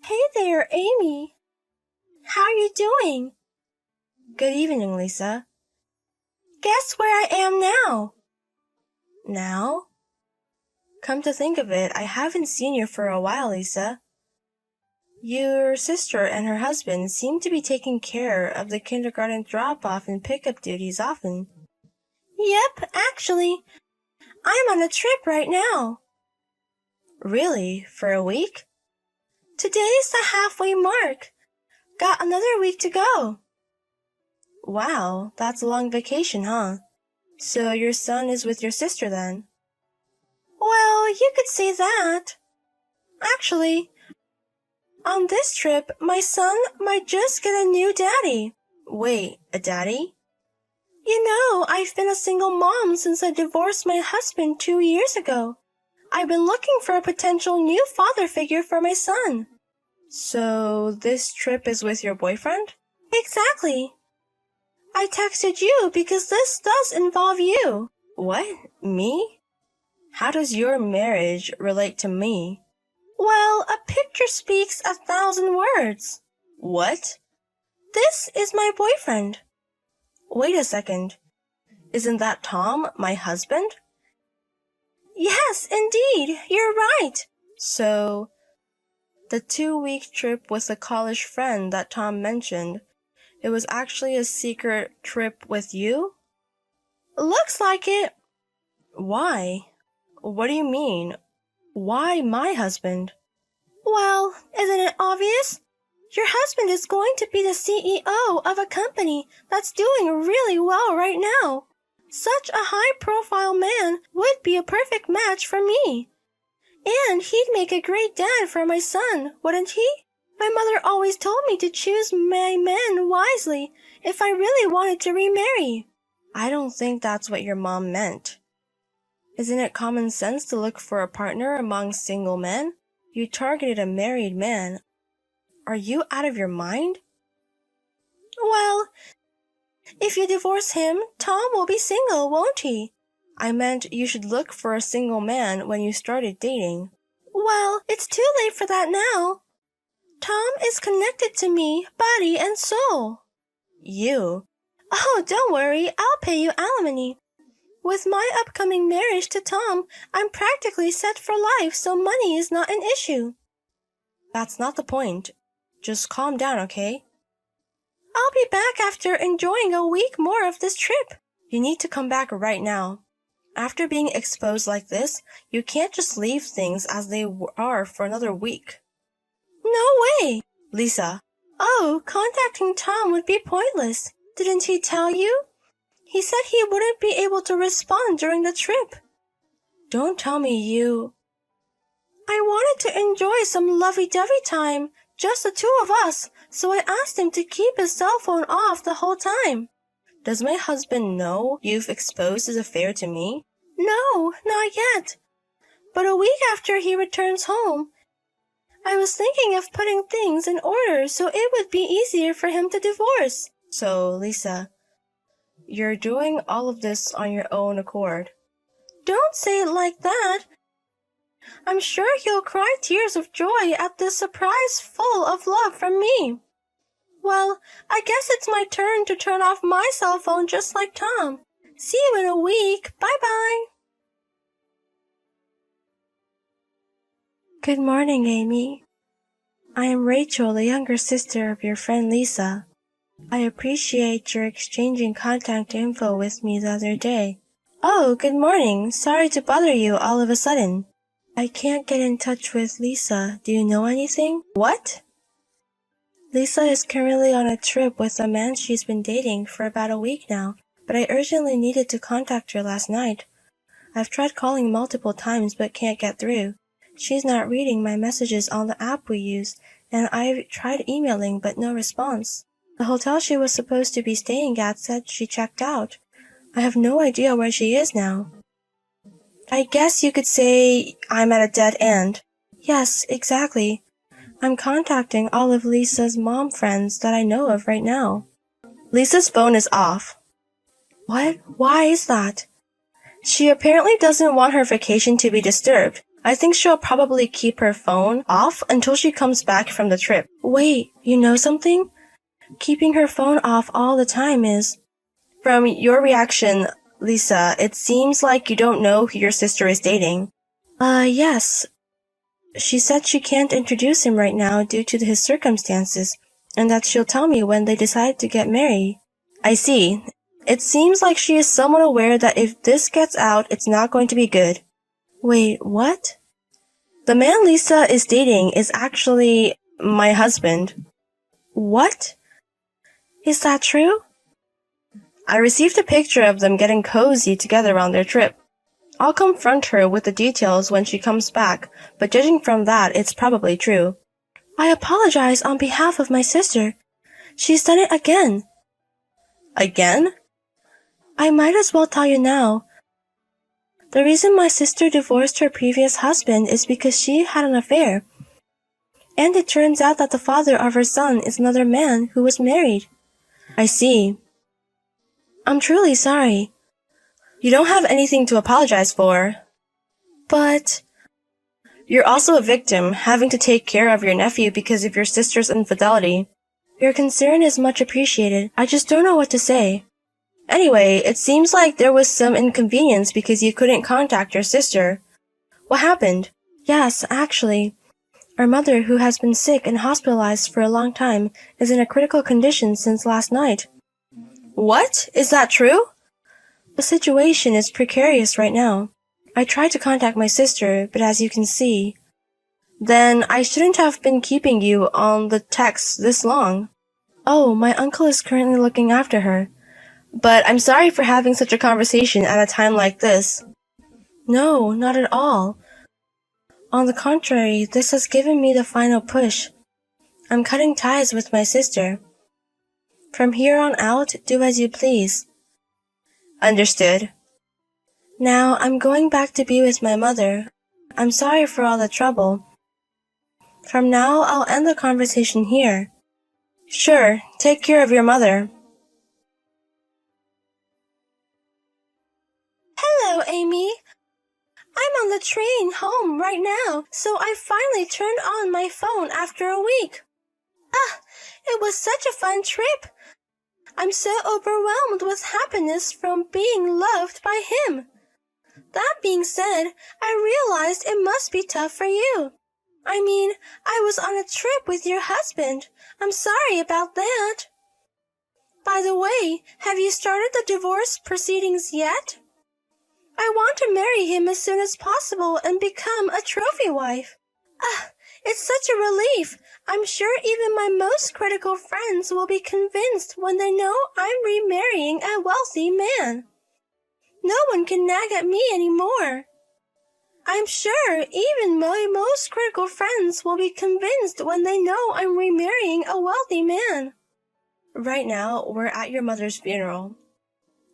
Hey there, Amy. How are you doing? Good evening, Lisa. Guess where I am now? Now? Come to think of it, I haven't seen you for a while, Lisa. Your sister and her husband seem to be taking care of the kindergarten drop-off and pickup duties often. Yep, actually, I'm on a trip right now. Really? For a week? Today's the halfway mark. Got another week to go. Wow, that's a long vacation, huh? So your son is with your sister then? Well, you could say that. Actually, on this trip, my son might just get a new daddy. Wait, a daddy? You know, I've been a single mom since I divorced my husband 2 years ago. I've been looking for a potential new father figure for my son. So this trip is with your boyfriend? Exactly. I texted you because this does involve you. What? Me? How does your marriage relate to me? Well, a picture speaks 1,000 words. What? This is my boyfriend. Wait a second. Isn't that Tom, my husband? Yes, indeed, you're right. So, the 2-week trip with a college friend that Tom mentioned, it was actually a secret trip with you? Looks like it. Why? What do you mean? Why my husband? Well, isn't it obvious? Your husband is going to be the CEO of a company that's doing really well right now. Such a high-profile man would be a perfect match for me. And he'd make a great dad for my son, wouldn't he? My mother always told me to choose my men wisely if I really wanted to remarry. I don't think that's what your mom meant. Isn't it common sense to look for a partner among single men? You targeted a married man. Are you out of your mind? Well, if you divorce him, Tom will be single, won't he? I meant you should look for a single man when you started dating. Well, it's too late for that now. Tom is connected to me, body and soul. You? Oh, don't worry, I'll pay you alimony. With my upcoming marriage to Tom, I'm practically set for life, so money is not an issue. That's not the point. Just calm down, okay? I'll be back after enjoying a week more of this trip. You need to come back right now. After being exposed like this, you can't just leave things as they are for another week. No way! Lisa. Oh, contacting Tom would be pointless. Didn't he tell you? He said he wouldn't be able to respond during the trip. Don't tell me you... I wanted to enjoy some lovey-dovey time, just the two of us, so I asked him to keep his cell phone off the whole time. Does my husband know you've exposed his affair to me? No, not yet. But a week after he returns home, I was thinking of putting things in order so it would be easier for him to divorce. So, Lisa, you're doing all of this on your own accord. Don't say it like that. I'm sure he'll cry tears of joy at this surprise full of love from me. Well, I guess it's my turn to turn off my cell phone just like Tom. See you in a week. Bye-bye. Good morning, Amy. I am Rachel, the younger sister of your friend Lisa. I appreciate your exchanging contact info with me the other day. Oh, good morning. Sorry to bother you all of a sudden. I can't get in touch with Lisa. Do you know anything? What? Lisa is currently on a trip with a man she's been dating for about a week now, but I urgently needed to contact her last night. I've tried calling multiple times but can't get through. She's not reading my messages on the app we use, and I've tried emailing but no response. The hotel she was supposed to be staying at said she checked out. I have no idea where she is now. I guess you could say I'm at a dead end. Yes, exactly. I'm contacting all of Lisa's mom friends that I know of right now. Lisa's phone is off. What? Why is that? She apparently doesn't want her vacation to be disturbed. I think she'll probably keep her phone off until she comes back from the trip. Wait, you know something? Keeping her phone off all the time is... From your reaction, Lisa, it seems like you don't know who your sister is dating. Yes. She said she can't introduce him right now due to his circumstances, and that she'll tell me when they decide to get married. I see. It seems like she is somewhat aware that if this gets out, it's not going to be good. Wait, what? The man Lisa is dating is actually my husband. What? Is that true? I received a picture of them getting cozy together on their trip. I'll confront her with the details when she comes back, but judging from that, it's probably true. I apologize on behalf of my sister. She's done it again. Again? I might as well tell you now. The reason my sister divorced her previous husband is because she had an affair. And it turns out that the father of her son is another man who was married. I see. I'm truly sorry. You don't have anything to apologize for. But... You're also a victim, having to take care of your nephew because of your sister's infidelity. Your concern is much appreciated. I just don't know what to say. Anyway, it seems like there was some inconvenience because you couldn't contact your sister. What happened? Yes, actually. Our mother, who has been sick and hospitalized for a long time, is in a critical condition since last night. What? Is that true? The situation is precarious right now. I tried to contact my sister, but as you can see... Then I shouldn't have been keeping you on the text this long. Oh, my uncle is currently looking after her. But I'm sorry for having such a conversation at a time like this. No, not at all. On the contrary, this has given me the final push. I'm cutting ties with my sister. From here on out, do as you please. Understood. Now, I'm going back to be with my mother. I'm sorry for all the trouble. From now, I'll end the conversation here. Sure, take care of your mother. Hello, Amy. I'm on the train home right now, so I finally turned on my phone after a week. It was such a fun trip. I'm so overwhelmed with happiness from being loved by him. That being said, I realized it must be tough for you. I mean, I was on a trip with your husband. I'm sorry about that. By the way, have you started the divorce proceedings yet? I want to marry him as soon as possible and become a trophy wife. It's such a relief. I'm sure even my most critical friends will be convinced when they know I'm remarrying a wealthy man. No one can nag at me anymore. I'm sure even my most critical friends will be convinced when they know I'm remarrying a wealthy man. Right now, we're at your mother's funeral.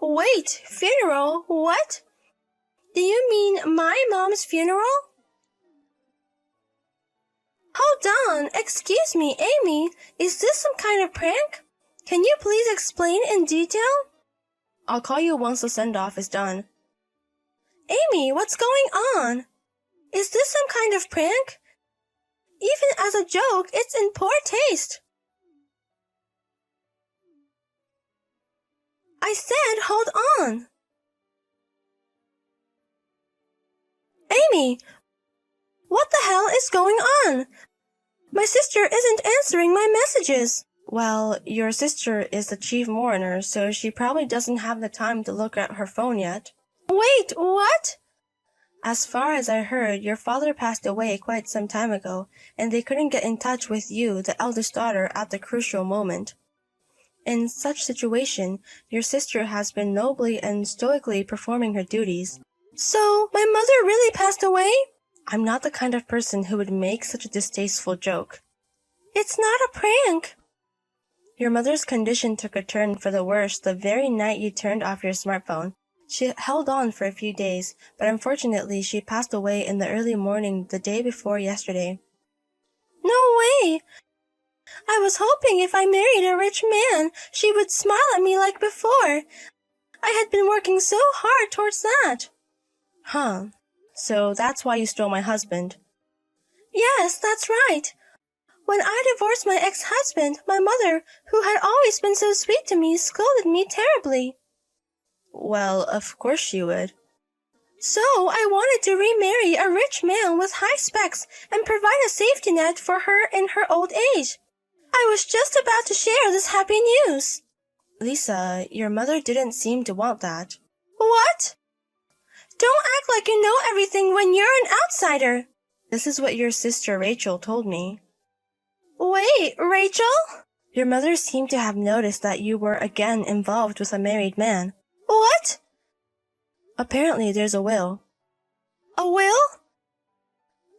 Wait, funeral? What? Do you mean my mom's funeral? Hold on, excuse me, Amy. Is this some kind of prank? Can you please explain in detail? I'll call you once the send-off is done. Amy, what's going on? Is this some kind of prank? Even as a joke, it's in poor taste. I said hold on. Amy, what the hell is going on? My sister isn't answering my messages. Well, your sister is the chief mourner, so she probably doesn't have the time to look at her phone yet. Wait, what? As far as I heard, your father passed away quite some time ago, and they couldn't get in touch with you, the eldest daughter, at the crucial moment. In such situation, your sister has been nobly and stoically performing her duties. So, my mother really passed away? I'm not the kind of person who would make such a distasteful joke. It's not a prank. Your mother's condition took a turn for the worse the very night you turned off your smartphone. She held on for a few days, but unfortunately she passed away in the early morning the day before yesterday. No way! I was hoping if I married a rich man, she would smile at me like before. I had been working so hard towards that. Huh. So that's why you stole my husband. Yes, that's right. When I divorced my ex-husband, my mother, who had always been so sweet to me, scolded me terribly. Well, of course she would. So I wanted to remarry a rich man with high specs and provide a safety net for her in her old age. I was just about to share this happy news. Lisa, your mother didn't seem to want that. What? Don't act like you know everything when you're an outsider. This is what your sister Rachel told me. Wait, Rachel? Your mother seemed to have noticed that you were again involved with a married man. What? Apparently there's a will. A will?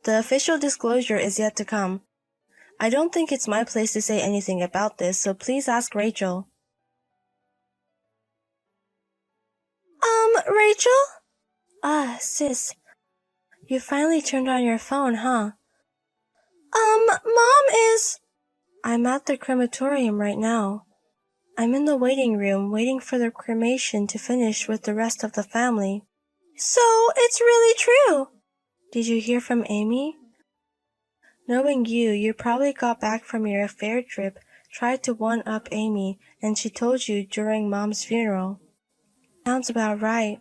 The official disclosure is yet to come. I don't think it's my place to say anything about this, so please ask Rachel. Rachel? Ah, sis. You finally turned on your phone, huh? Mom is... I'm at the crematorium right now. I'm in the waiting room waiting for the cremation to finish with the rest of the family. So, it's really true. Did you hear from Amy? Knowing you, you probably got back from your affair trip, tried to one-up Amy, and she told you during Mom's funeral. Sounds about right.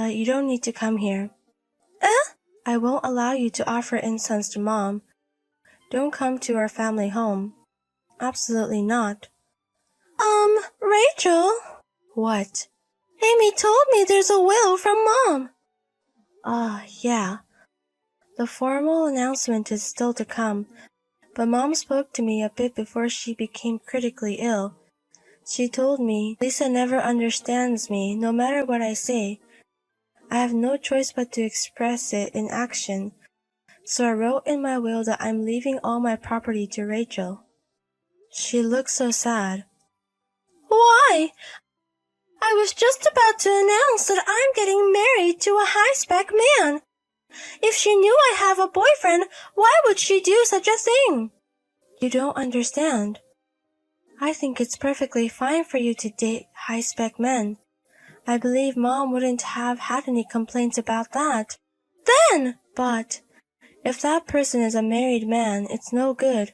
You don't need to come here. I won't allow you to offer incense to Mom. Don't come to our family home. Absolutely not. Rachel? What? Amy told me there's a will from Mom. Yeah. The formal announcement is still to come, but Mom spoke to me a bit before she became critically ill. She told me, Lisa never understands me, no matter what I say. I have no choice but to express it in action. So I wrote in my will that I'm leaving all my property to Rachel. She looked so sad. Why? I was just about to announce that I'm getting married to a high-spec man. If she knew I have a boyfriend, why would she do such a thing? You don't understand. I think it's perfectly fine for you to date high-spec men. I believe Mom wouldn't have had any complaints about that. But if that person is a married man, it's no good.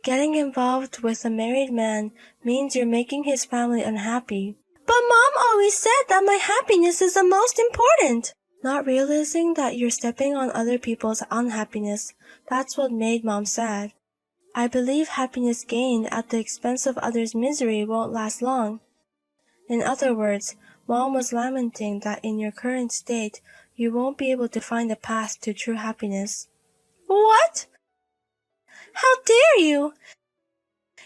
Getting involved with a married man means you're making his family unhappy. But Mom always said that my happiness is the most important. Not realizing that you're stepping on other people's unhappiness, that's what made Mom sad. I believe happiness gained at the expense of others' misery won't last long. In other words, Mom was lamenting that in your current state, you won't be able to find a path to true happiness. What? How dare you?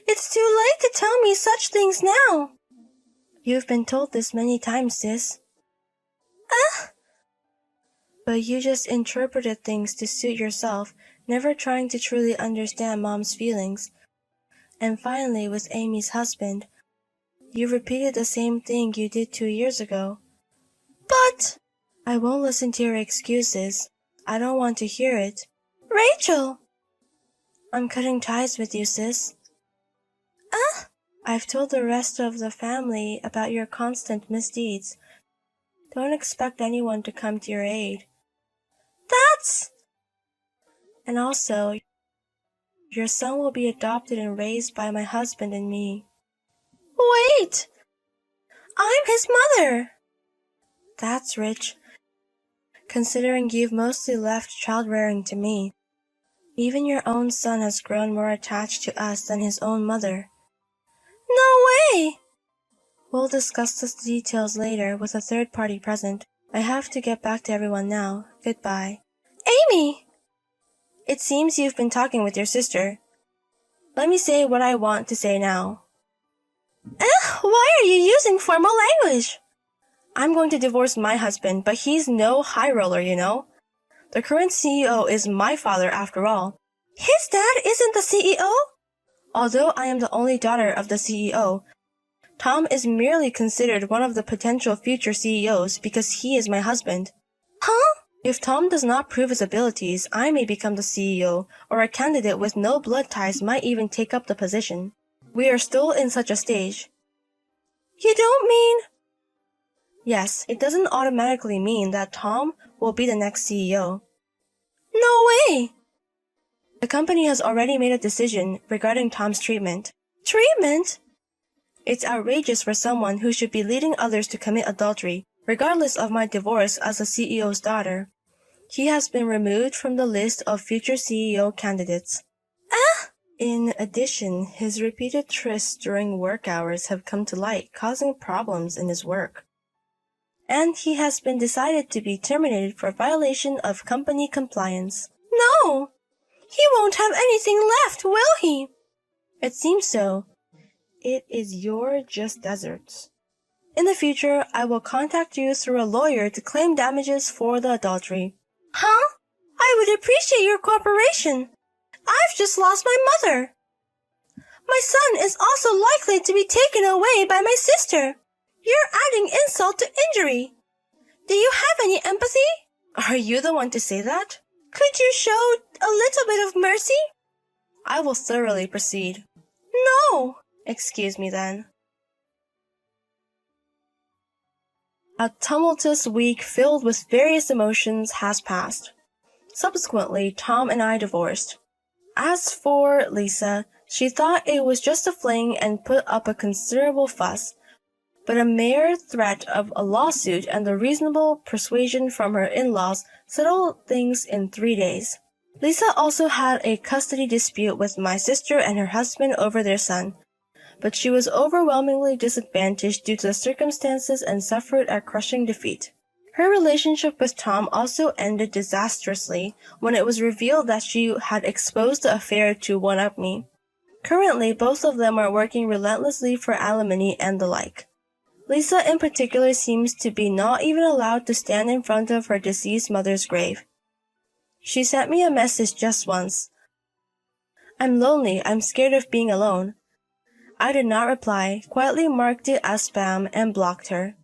It's too late to tell me such things now. You've been told this many times, sis. But you just interpreted things to suit yourself, never trying to truly understand Mom's feelings. And finally, with Amy's husband, you repeated the same thing you did 2 years ago. But... I won't listen to your excuses. I don't want to hear it. Rachel! I'm cutting ties with you, sis. I've told the rest of the family about your constant misdeeds. Don't expect anyone to come to your aid. That's... And also, your son will be adopted and raised by my husband and me. Wait! I'm his mother! That's rich, considering you've mostly left child-rearing to me. Even your own son has grown more attached to us than his own mother. No way! We'll discuss the details later with a third party present. I have to get back to everyone now. Goodbye. Amy! It seems you've been talking with your sister. Let me say what I want to say now. Why are you using formal language? I'm going to divorce my husband, but he's no high roller, you know. The current CEO is my father after all. His dad isn't the CEO? Although I am the only daughter of the CEO, Tom is merely considered one of the potential future CEOs because he is my husband. Huh? If Tom does not prove his abilities, I may become the CEO, or a candidate with no blood ties might even take up the position. We are still in such a stage. You don't mean... Yes, it doesn't automatically mean that Tom will be the next CEO. No way! The company has already made a decision regarding Tom's treatment. Treatment? It's outrageous for someone who should be leading others to commit adultery, regardless of my divorce as the CEO's daughter. He has been removed from the list of future CEO candidates. In addition, his repeated trysts during work hours have come to light, causing problems in his work. And he has been decided to be terminated for violation of company compliance. No! He won't have anything left, will he? It seems so. It is your just desserts. In the future, I will contact you through a lawyer to claim damages for the adultery. Huh? I would appreciate your cooperation. I've just lost my mother. My son is also likely to be taken away by my sister. You're adding insult to injury. Do you have any empathy? Are you the one to say that? Could you show a little bit of mercy? I will thoroughly proceed. No! Excuse me then. A tumultuous week filled with various emotions has passed. Subsequently, Tom and I divorced. As for Lisa, she thought it was just a fling and put up a considerable fuss, but a mere threat of a lawsuit and the reasonable persuasion from her in-laws settled things in 3 days. Lisa also had a custody dispute with my sister and her husband over their son, but she was overwhelmingly disadvantaged due to the circumstances and suffered a crushing defeat. Her relationship with Tom also ended disastrously when it was revealed that she had exposed the affair to one-up me. Currently, both of them are working relentlessly for alimony and the like. Lisa in particular seems to be not even allowed to stand in front of her deceased mother's grave. She sent me a message just once. I'm lonely, I'm scared of being alone. I did not reply, quietly marked it as spam, and blocked her.